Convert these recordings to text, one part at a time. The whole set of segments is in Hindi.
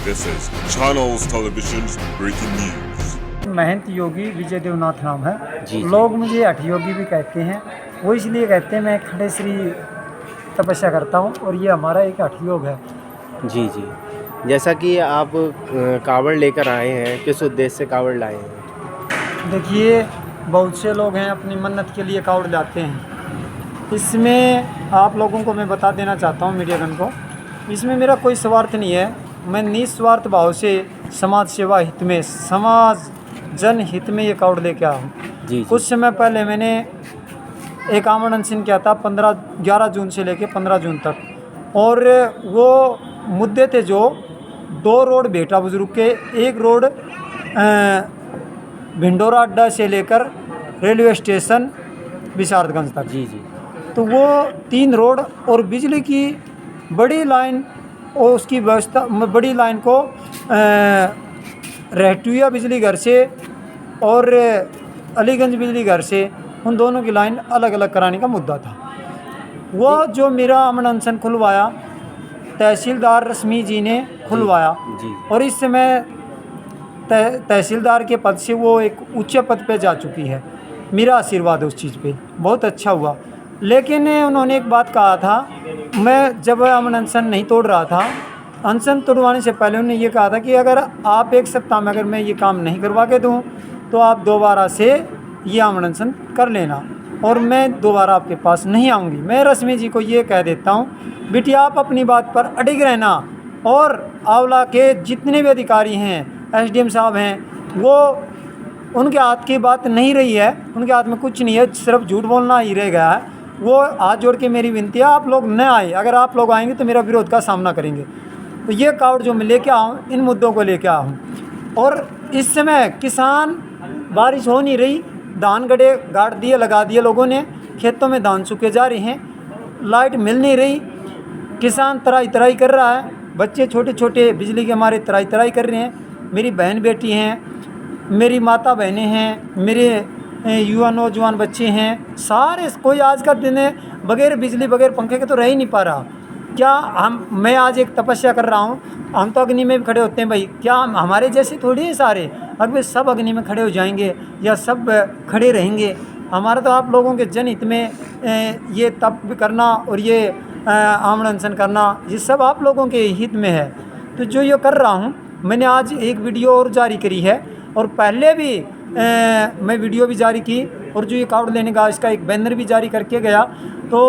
This is Channels Television's breaking news. महंत योगी विजय देवनाथ नाम है। जी। लोग मुझे हठ योगी भी कहते हैं। वो इसलिए कहते हैं मैं खड़े श्री तपस्या करता हूँ और ये हमारा एक हठ योग है। जी जी। जैसा कि आप कावड़ लेकर आए हैं, किस उद्देश्य से कावड़ लाए हैं? देखिए, बहुत से लोग हैं अपनी मन्नत के लिए कावड़ लाते हैं। इसमें आप लोगों को मैं बता देना चाहता हूँ, मीडियागण को, इसमें मेरा कोई स्वार्थ नहीं है। मैं निस्वार्थ भाव से समाज सेवा हित में, समाज जन हित में ये कावड़ लेके आया हूँ। जी। कुछ समय पहले मैंने एक आमरण अनशन किया था 11 जून से लेके 15 जून तक, और वो मुद्दे थे जो 2 रोड बेटा बुजुर्ग के, एक रोड भिंडोरा अड्डा से लेकर रेलवे स्टेशन विशारदगंज तक। जी जी। तो वो 3 रोड और बिजली की बड़ी लाइन और उसकी व्यवस्था, बड़ी लाइन को रहटुया बिजली घर से और अलीगंज बिजली घर से, उन दोनों की लाइन अलग अलग कराने का मुद्दा था। वो जो मेरा अमन अनशन खुलवाया, तहसीलदार रश्मि जी ने खुलवाया। जी। और इस समय तहसीलदार के पद से वो एक उच्च पद पे जा चुकी है। मेरा आशीर्वाद है उस चीज़ पे, बहुत अच्छा हुआ। लेकिन उन्होंने एक बात कहा था, मैं जब अमन अनशन नहीं तोड़ रहा था, अनशन तोड़वाने से पहले उन्होंने ये कहा था कि अगर आप 1 सप्ताह में अगर मैं ये काम नहीं करवा के दूँ तो आप दोबारा से ये अमन अनशन कर लेना और मैं दोबारा आपके पास नहीं आऊँगी। मैं रश्मि जी को ये कह देता हूँ, बेटी आप अपनी बात पर अडिग रहना, और आंवला के जितने भी अधिकारी हैं, एसडीएम साहब हैं, वो उनके हाथ की बात नहीं रही है, उनके हाथ में कुछ नहीं है, सिर्फ झूठ बोलना ही रह गया है। वो हाथ जोड़ के मेरी विनती है, आप लोग न आए, अगर आप लोग आएंगे तो मेरा विरोध का सामना करेंगे। तो ये कावड़ जो मैं लेके आऊँ, इन मुद्दों को लेके आऊँ। और इस समय किसान, बारिश हो नहीं रही, धान गड़े गाड़ दिए, लगा दिए लोगों ने, खेतों में धान सूखे जा रहे हैं, लाइट मिल नहीं रही, किसान तराई तराई कर रहा है, बच्चे छोटे छोटे बिजली के हमारे तराई तराई कर रहे हैं। मेरी बहन बेटी हैं, मेरी माता बहनें हैं, मेरे युवा नौजवान बच्चे हैं, सारे, कोई आज का दिन है बगैर बिजली बगैर पंखे के तो रह ही नहीं पा रहा। क्या मैं आज एक तपस्या कर रहा हूँ, हम तो अग्नि में भी खड़े होते हैं भाई, क्या हमारे जैसे थोड़ी है सारे? अगर वे सब अग्नि में खड़े हो जाएंगे या सब खड़े रहेंगे? हमारा तो आप लोगों के जनहित में ये तप करना और ये आमरण अनशन करना, ये सब आप लोगों के हित में है। तो जो ये कर रहा हूँ, मैंने आज एक वीडियो और जारी करी है, और पहले भी मैं वीडियो भी जारी की, और जो ये कावड़ लेने का इसका एक बैनर भी जारी करके गया। तो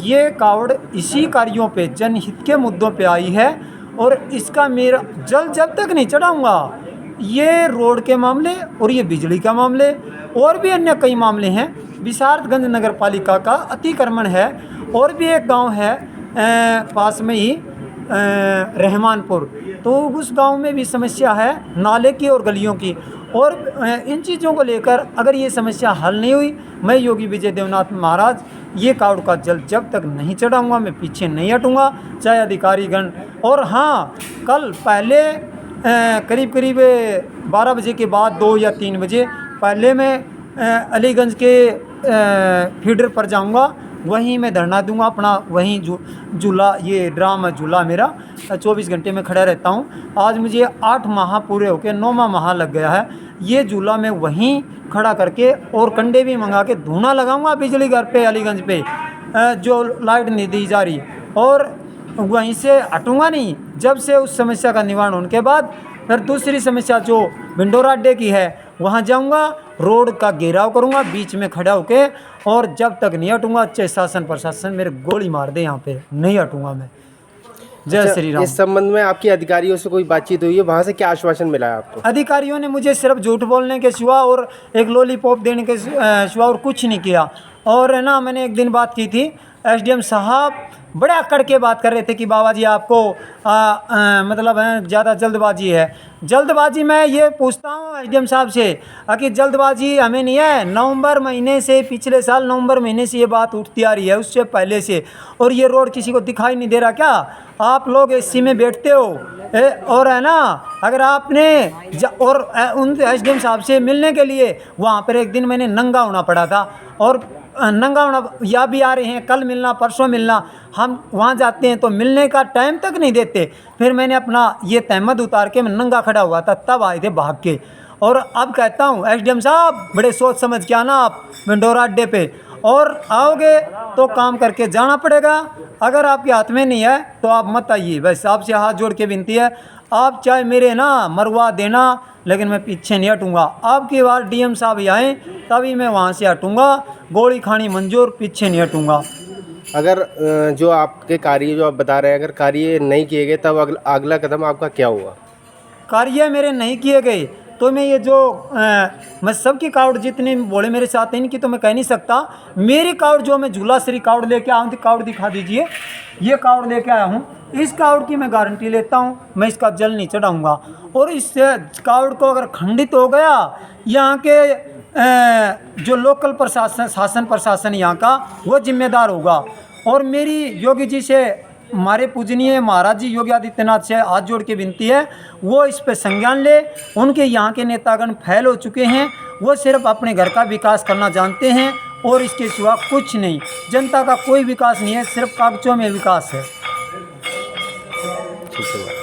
ये कावड़ इसी कार्यों पे, जनहित के मुद्दों पे आई है, और इसका मेरा जब तक नहीं चढ़ाऊँगा, ये रोड के मामले और ये बिजली का मामले और भी अन्य कई मामले हैं। विशारदगंज नगर पालिका का अतिक्रमण है, और भी एक गांव है पास में ही रहमानपुर, तो उस गांव में भी समस्या है नाले की और गलियों की। और इन चीज़ों को लेकर अगर ये समस्या हल नहीं हुई, मैं योगी विजय देवनाथ महाराज ये कावड़ का जल जब तक नहीं चढ़ाऊँगा, मैं पीछे नहीं हटूँगा, चाहे अधिकारीगण। और हाँ, कल पहले करीब 12 बजे के बाद 2 या 3 बजे पहले मैं अलीगंज के फीडर पर जाऊंगा, वहीं मैं धरना दूंगा अपना, वहीं झूला, ये ड्राम झूला मेरा 24 घंटे में खड़ा रहता हूं। आज मुझे 8 माह पूरे होकर 9वां माह लग गया है। ये झूला मैं वहीं खड़ा करके और कंडे भी मंगा के धूना लगाऊंगा बिजली घर पे, अलीगंज पे जो लाइट नहीं दी जा रही, और वहीं से हटूंगा नहीं जब से उस समस्या का निवारण होने के बाद। फिर दूसरी समस्या जो भिंडोरा अड्डे की है, वहाँ जाऊँगा, रोड का घेराव करूँगा बीच में खड़ा होके, और जब तक नहीं हटूँगा, चाहे शासन प्रशासन मेरे गोली मार दे, यहाँ पे नहीं हटूँगा मैं। जय श्री राम। इस संबंध में आपकी अधिकारियों से कोई बातचीत हुई है? वहाँ से क्या आश्वासन मिला है आपको? अधिकारियों ने मुझे सिर्फ झूठ बोलने के सिवा और एक लॉलीपॉप देने के सिवा और कुछ नहीं किया। और है ना, मैंने एक दिन बात की थी, एसडीएम साहब बड़े अकड़ के बात कर रहे थे कि बाबा जी आपको मतलब ज़्यादा जल्दबाजी है। जल्दबाजी मैं ये पूछता हूँ एसडीएम साहब से कि जल्दबाजी हमें नहीं है। नवंबर महीने से, पिछले साल नवंबर महीने से ये बात उठती आ रही है, उससे पहले से। और ये रोड किसी को दिखाई नहीं दे रहा क्या? आप लोग एसी में बैठते हो, और है ना, अगर आपने और उन एसडीएम साहब से मिलने के लिए वहाँ पर एक दिन मैंने नंगा होना पड़ा था, और नंगा होना, या भी आ रहे हैं, कल मिलना परसों मिलना, हम वहाँ जाते हैं तो मिलने का टाइम तक नहीं देते। फिर मैंने अपना ये तहमत उतार के मैं नंगा खड़ा हुआ था, तब आए थे भाग के। और अब कहता हूँ एसडीएम साहब बड़े सोच समझ के आना आप मंडोरा अड्डे पे, और आओगे तो काम करके जाना पड़ेगा। अगर आपके हाथ में नहीं है तो आप मत आइए। बस आपसे हाथ जोड़ के विनती है, आप चाहे मेरे ना मरवा देना, लेकिन मैं पीछे नहीं हटूँगा। आपकी बार डीएम साहब आएँ तभी मैं वहाँ से हटूँगा, गोली खानी मंजूर, पीछे नहीं हटूँगा। अगर जो आपके कार्य जो आप बता रहे हैं, अगर कार्य नहीं किए गए तब अगला कदम आपका क्या हुआ? कार्य मेरे नहीं किए गए तो मैं ये जो मैं सबकी कावड़ जितने बोले मेरे साथ हैं इनकी तो मैं कह नहीं सकता। मेरी कावड़ जो मैं झूला श्री कावड़ लेके आया हूँ, कावड़ दिखा दीजिए, ये कावड़ लेके आया हूँ, इस कावड़ की मैं गारंटी लेता हूँ, मैं इसका जल नहीं चढ़ाऊँगा। और इस कावड़ को अगर खंडित हो गया, यहाँ के जो लोकल शासन प्रशासन यहाँ का वो जिम्मेदार होगा। और मेरी योगी जी से, हमारे पूजनीय महाराज जी योगी आदित्यनाथ से हाथ जोड़ के विनती है, वो इस पे संज्ञान ले। उनके यहाँ के नेतागण फैल हो चुके हैं, वो सिर्फ अपने घर का विकास करना जानते हैं और इसके सिवा कुछ नहीं। जनता का कोई विकास नहीं है, सिर्फ कागजों में विकास है। ठीक है।